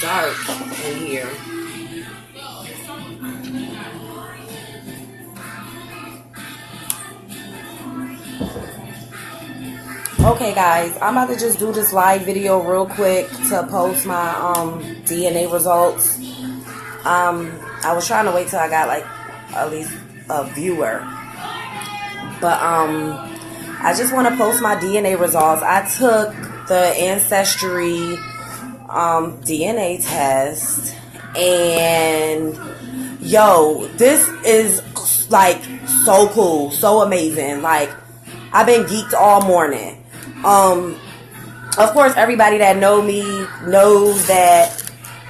dark in here. Okay guys, I'm about to just do this live video real quick to post my DNA results. I was trying to wait till I got like at least a viewer. But I just want to post my DNA results. I took the Ancestry DNA test, and yo, this is like so cool, so amazing. Like, I've been geeked all morning. Of course, everybody that know me knows that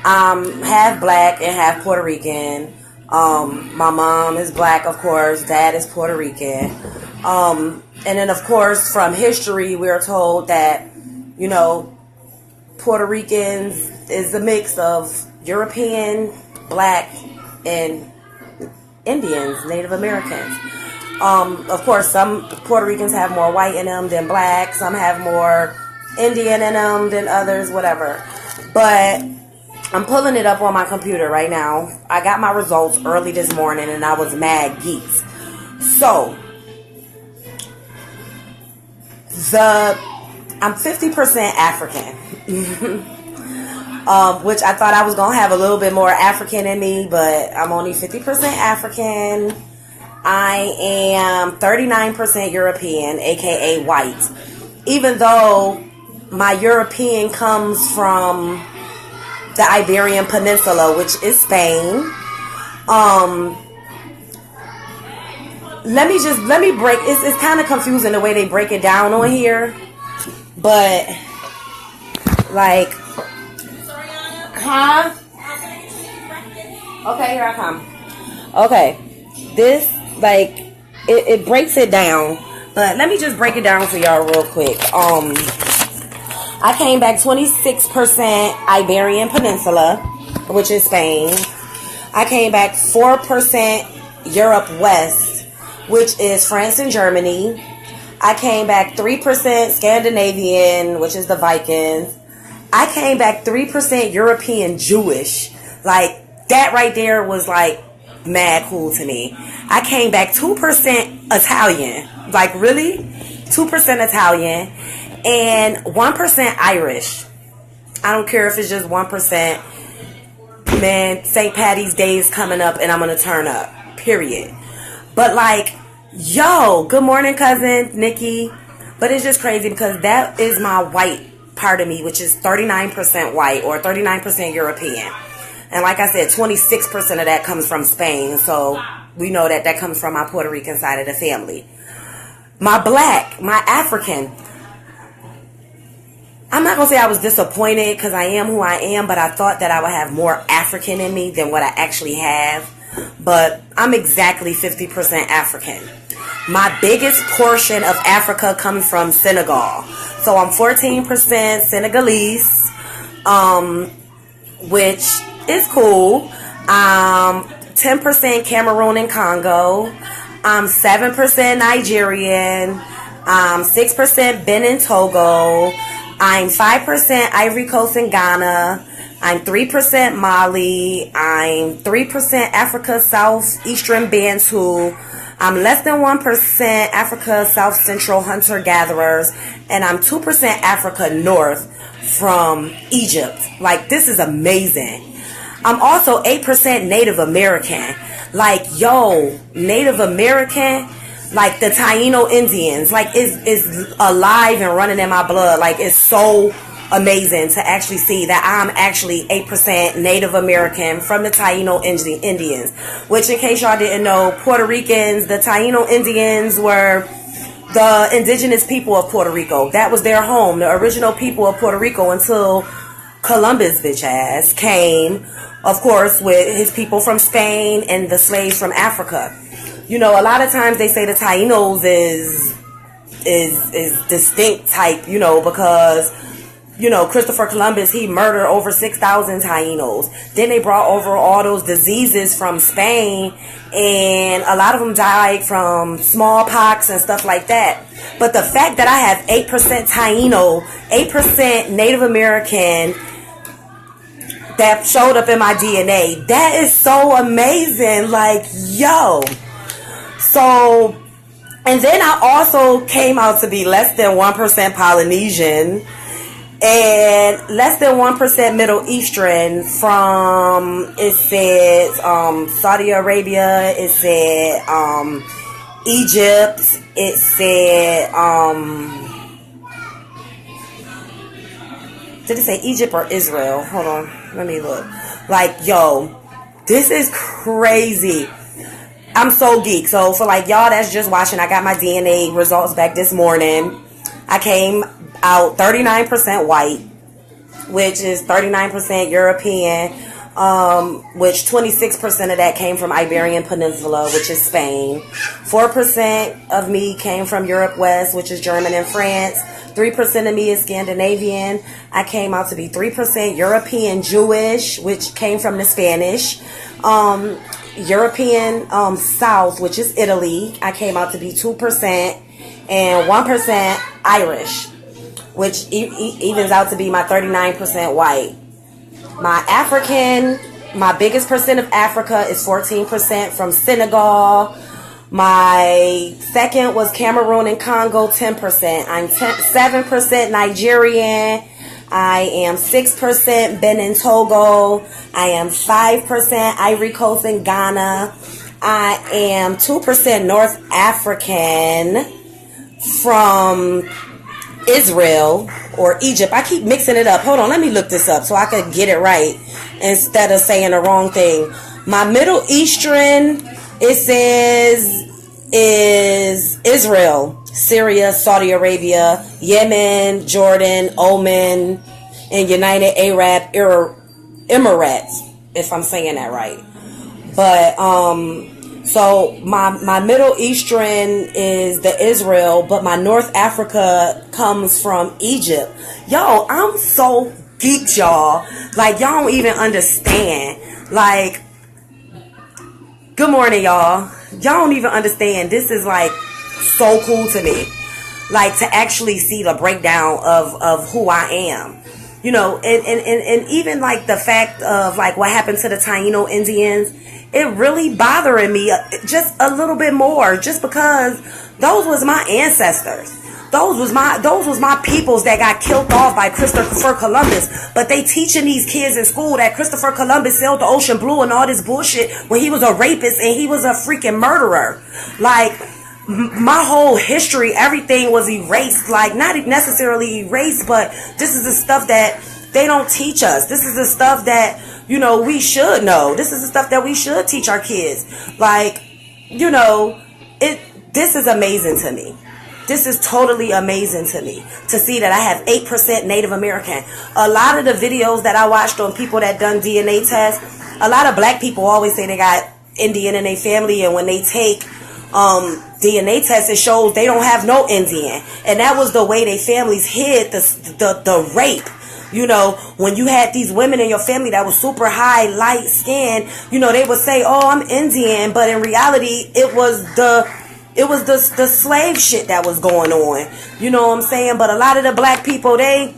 I'm half black and half Puerto Rican. My mom is black, of course. Dad is Puerto Rican. And then, of course, from history, we're told that, you know, Puerto Ricans is a mix of European, black, and Indians, Native Americans. Of course, some Puerto Ricans have more white in them than black. Some have more Indian in them than others, whatever. But I'm pulling it up on my computer right now. I got my results early this morning, and I was mad geeked. So, I'm 50% African. Which I thought I was going to have a little bit more African in me, but I'm only 50% African. I am 39% European, aka white. Even though my European comes from the Iberian Peninsula, which is Spain. Let me break, it's kind of confusing the way they break it down on here. But, like, huh? Okay, here I come. Okay, this, like, it breaks it down. But let me just break it down for y'all real quick. I came back 26% Iberian Peninsula, which is Spain. I came back 4% Europe West, which is France and Germany. I came back 3% Scandinavian, which is the Vikings. I came back 3% European Jewish. Like, that right there was like mad cool to me. I came back 2% Italian. Like, really? 2% Italian. And 1% Irish. I don't care if it's just 1%. Man, St. Patty's Day is coming up and I'm going to turn up. Period. But like, yo, good morning, cousin Nikki. But it's just crazy because that is my white part of me, which is 39% white or 39% European. And like I said, 26% of that comes from Spain. So we know that that comes from my Puerto Rican side of the family. My black, my African. I'm not going to say I was disappointed because I am who I am, but I thought that I would have more African in me than what I actually have. But I'm exactly 50% African. My biggest portion of Africa comes from Senegal. So I'm 14% Senegalese, which is cool. 10% Cameroon and Congo. I'm 7% Nigerian. 6% Benin, Togo. I'm 5% Ivory Coast and Ghana. I'm 3% Mali. I'm 3% Africa South Eastern Bantu. I'm less than 1% Africa South Central Hunter-Gatherers. And I'm 2% Africa North from Egypt. Like, this is amazing. I'm also 8% Native American. Like, yo, Native American, like the Taino Indians, like, is alive and running in my blood. Like, it's so amazing to actually see that I'm actually 8% Native American from the Taino Indians. Which, in case y'all didn't know, Puerto Ricans, the Taino Indians were the indigenous people of Puerto Rico. That was their home, the original people of Puerto Rico, until Columbus bitch ass came, of course, with his people from Spain and the slaves from Africa. You know, a lot of times they say the Tainos is distinct type, you know, because, you know, Christopher Columbus, he murdered over 6,000 Tainos. Then they brought over all those diseases from Spain, and a lot of them died from smallpox and stuff like that. But the fact that I have 8% Taino, 8% Native American, that showed up in my DNA. That is so amazing. Like, yo. So, and then I also came out to be less than 1% Polynesian and less than 1% Middle Eastern from, it said, Saudi Arabia, it said, Egypt, it said, did it say Egypt or Israel? Hold on, let me look. Like, yo, this is crazy. I'm so geek. So for like y'all that's just watching, I got my DNA results back this morning. I came out 39% white, which is 39% European, which 26% of that came from Iberian Peninsula, which is Spain. 4% of me came from Europe West, which is German and France. 3% of me is Scandinavian. I came out to be 3% European Jewish, which came from the Spanish. European South, which is Italy, I came out to be 2%, and 1% Irish, which evens out to be my 39% white. My African, my biggest percent of Africa is 14% from Senegal. My second was Cameroon and Congo, 10%. I'm 7% Nigerian. I am 6% Benin, Togo. I am 5% Ivory Coast and Ghana. I am 2% North African from Israel or Egypt. I keep mixing it up. Hold on, let me look this up so I could get it right instead of saying the wrong thing. My Middle Eastern, it says, is Israel, Syria, Saudi Arabia, Yemen, Jordan, Oman, and United Arab Emirates, if I'm saying that right. But so my Middle Eastern is the Israel, but my North Africa comes from Egypt. Yo, I'm so geeked, y'all. Like, y'all don't even understand. Like, good morning, y'all. Y'all don't even understand. This is like so cool to me. Like, to actually see the breakdown of who I am. You know, and even like the fact of like what happened to the Taino Indians, it really bothering me just a little bit more, just because those was my ancestors. Those was my peoples that got killed off by Christopher Columbus. But they teaching these kids in school that Christopher Columbus sailed the ocean blue and all this bullshit when he was a rapist and he was a freaking murderer. Like, my whole history, everything was erased. Like, not necessarily erased, but this is the stuff that they don't teach us. This is the stuff that, you know, we should know. This is the stuff that we should teach our kids. Like, you know, this is amazing to me. This is totally amazing to me to see that I have 8% Native American. A lot of the videos that I watched on people that done DNA tests, a lot of black people always say they got Indian in their family, and when they take DNA tests, it shows they don't have no Indian. And that was the way they families hid the rape. You know, when you had these women in your family that was super high, light skin, you know, they would say, oh, I'm Indian. But in reality, it was the slave shit that was going on. You know what I'm saying? But a lot of the black people, they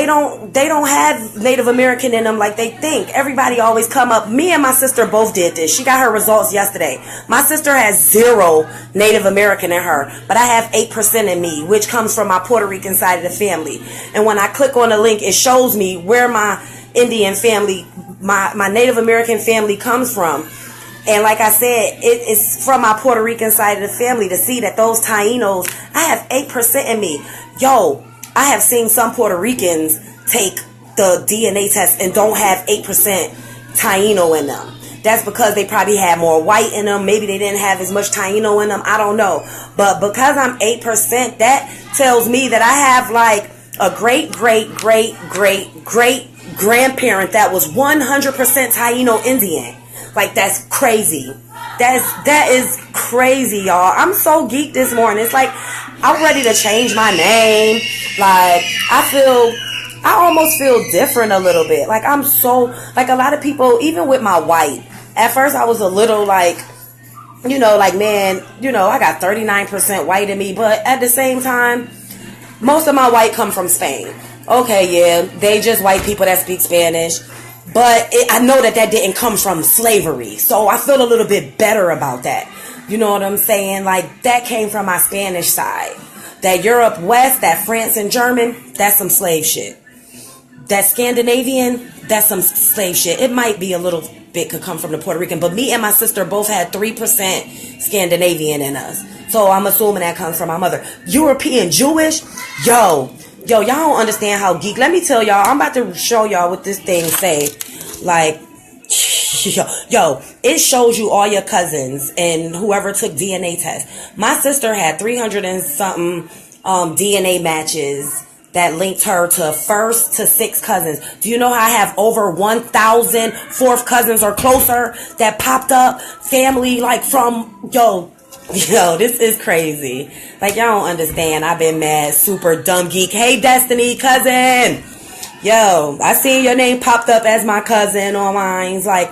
don't have Native American in them like they think. Everybody always come up. Me and my sister both did this. She got her results yesterday. My sister has 0 Native American in her, but I have 8% in me, which comes from my Puerto Rican side of the family. And when I click on the link, it shows me where my Indian family, my Native American family comes from. And like I said, it's from my Puerto Rican side of the family to see that those Tainos, I have 8% in me. Yo, I have seen some Puerto Ricans take the DNA test and don't have 8% Taino in them. That's because they probably had more white in them. Maybe they didn't have as much Taino in them. I don't know. But because I'm 8%, that tells me that I have like a great grandparent that was 100% Taino Indian. Like, that's crazy. That is crazy, y'all. I'm so geeked this morning. It's like I'm ready to change my name. Like, I almost feel different a little bit. Like, I'm so, like, a lot of people, even with my white, at first I was a little like, you know, like, man, you know, I got 39% white in me. But at the same time, most of my white come from Spain. Okay, yeah, they just white people that speak Spanish. But I know that didn't come from slavery. So I feel a little bit better about that. You know what I'm saying? Like, that came from my Spanish side. That Europe West, that France and German, that's some slave shit. That Scandinavian, that's some slave shit. It might be a little bit could come from the Puerto Rican, but me and my sister both had 3% Scandinavian in us. So I'm assuming that comes from my mother. European Jewish, yo, y'all don't understand how geek. Let me tell y'all, I'm about to show y'all what this thing say. Like, yo, it shows you all your cousins and whoever took DNA tests. My sister had 300 and something DNA matches that linked her to 1st to 6th cousins. Do you know how I have over 1,000 4th cousins or closer that popped up? Family, like, from, yo, this is crazy. Like, y'all don't understand. I've been mad, super dumb geek. Hey, Destiny, cousin. Yo, I seen your name popped up as my cousin on mine. Like,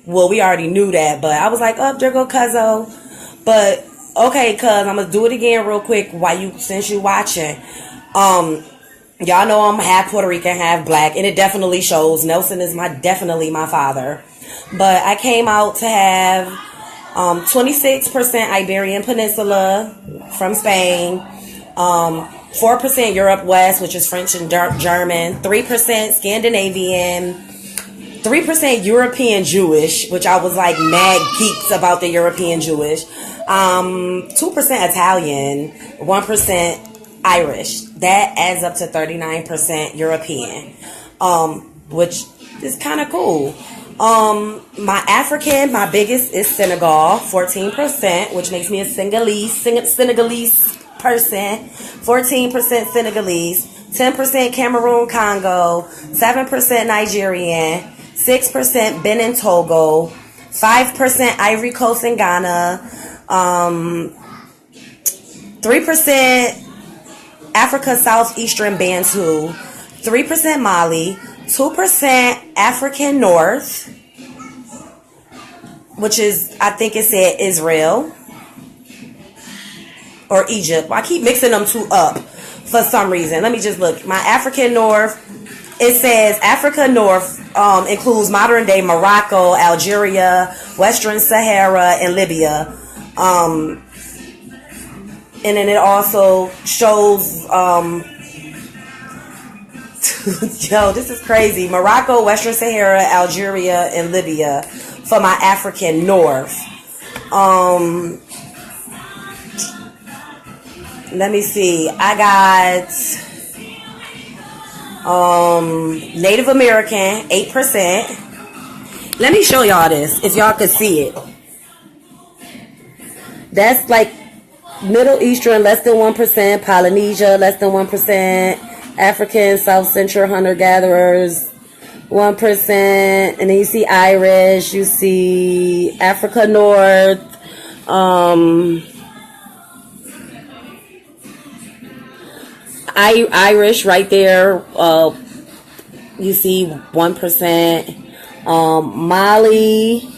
well, we already knew that, but I was like, oh, there go cuzzo. But, okay, cuz, I'm gonna do it again real quick since you watching. Y'all know I'm half Puerto Rican, half black, and it definitely shows. Nelson is definitely my father. But I came out to have 26% Iberian Peninsula from Spain, 4% Europe West, which is French and German, 3% Scandinavian, 3% European Jewish, which I was like mad geeks about the European Jewish, 2% Italian, 1% Irish. That adds up to 39% European, which is kind of cool. My African, my biggest is Senegal, 14%, which makes me a Senegalese person. 14% Senegalese, 10% Cameroon, Congo, 7% Nigerian, 6% Benin, Togo, 5% Ivory Coast and Ghana, 3% Africa Southeastern Bantu, 3% Mali, 2% African North, which is, I think it said Israel or Egypt. I keep mixing them two up for some reason. Let me just look. My African North, it says Africa North includes modern day Morocco, Algeria, Western Sahara, and Libya. And then it also shows, yo, this is crazy. Morocco, Western Sahara, Algeria, and Libya for my African North. Let me see. I got Native American, 8%. Let me show y'all this, if y'all could see it. That's like Middle Eastern, less than 1%. Polynesia, less than 1%. African, South Central hunter-gatherers, 1%. And then you see Irish. You see Africa North. Irish right there. You see 1%. Mali,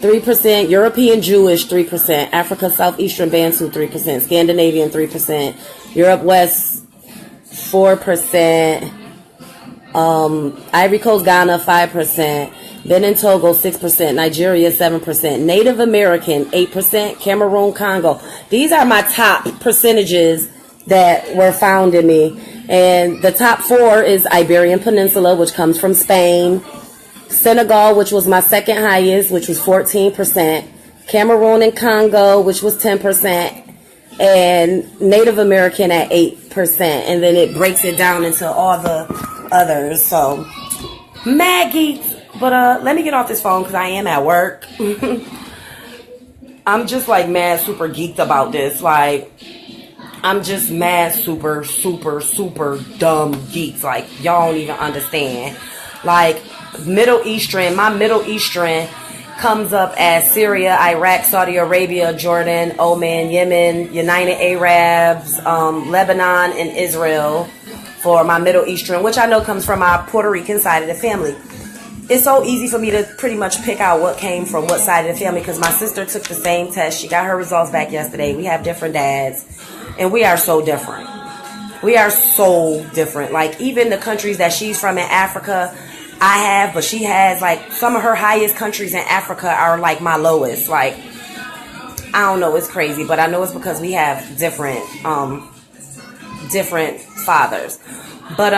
3%, European Jewish, 3%, Africa Southeastern Bantu, 3%, Scandinavian, 3%, Europe West, 4%, Ivory Coast, Ghana, 5%, Benin, Togo, 6%, Nigeria, 7%, Native American, 8%, Cameroon, Congo. These are my top percentages that were found in me. And the top 4 is Iberian Peninsula, which comes from Spain, Senegal, which was my second highest, which was 14%, Cameroon and Congo, which was 10%, and Native American at 8%, and then it breaks it down into all the others. So, mad geeks. But let me get off this phone because I am at work. I'm just like mad super geeked about this. Like, I'm just mad super dumb geeks. Like, y'all don't even understand. Like, Middle Eastern, my Middle Eastern comes up as Syria, Iraq, Saudi Arabia, Jordan, Oman, Yemen, United Arabs, Lebanon, and Israel for my Middle Eastern, which I know comes from my Puerto Rican side of the family. It's so easy for me to pretty much pick out what came from what side of the family because my sister took the same test. She got her results back yesterday. We have different dads, and we are so different. We are so different. Like, even the countries that she's from in Africa, I have, but she has, like, some of her highest countries in Africa are, like, my lowest. Like, I don't know, it's crazy, but I know it's because we have different fathers. But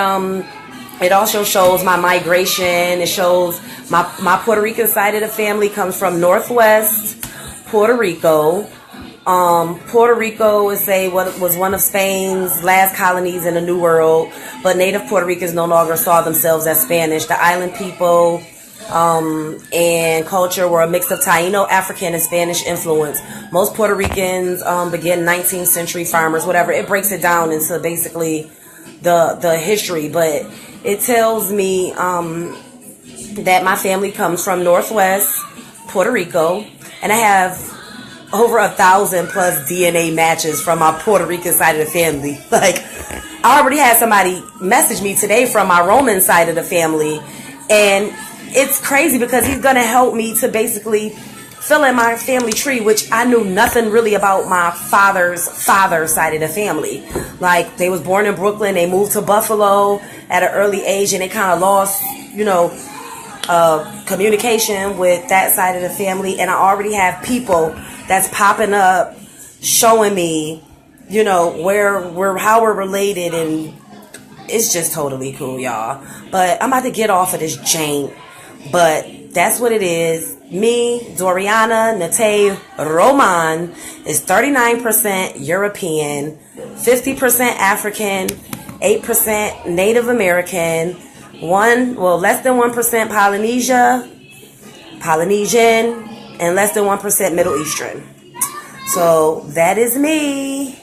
it also shows my migration. It shows my Puerto Rican side of the family comes from Northwest Puerto Rico. Puerto Rico was one of Spain's last colonies in the New World, but native Puerto Ricans no longer saw themselves as Spanish. The island people and culture were a mix of Taino, African, and Spanish influence. Most Puerto Ricans begin 19th century farmers, whatever. It breaks it down into basically the history, but it tells me that my family comes from Northwest Puerto Rico, and I have over 1,000 plus DNA matches from my Puerto Rican side of the family. Like, I already had somebody message me today from my Roman side of the family, and it's crazy because he's going to help me to basically fill in my family tree, which I knew nothing really about my father's side of the family. Like, they was born in Brooklyn, they moved to Buffalo at an early age, and they kind of lost, communication with that side of the family. And I already have people that's popping up showing me, how we're related, and it's just totally cool, y'all. But I'm about to get off of this jank. But that's what it is. Me, Doriana Nate Roman, is 39% European, 50% African, 8% Native American, less than 1% Polynesian, and less than 1% Middle Eastern. So that is me.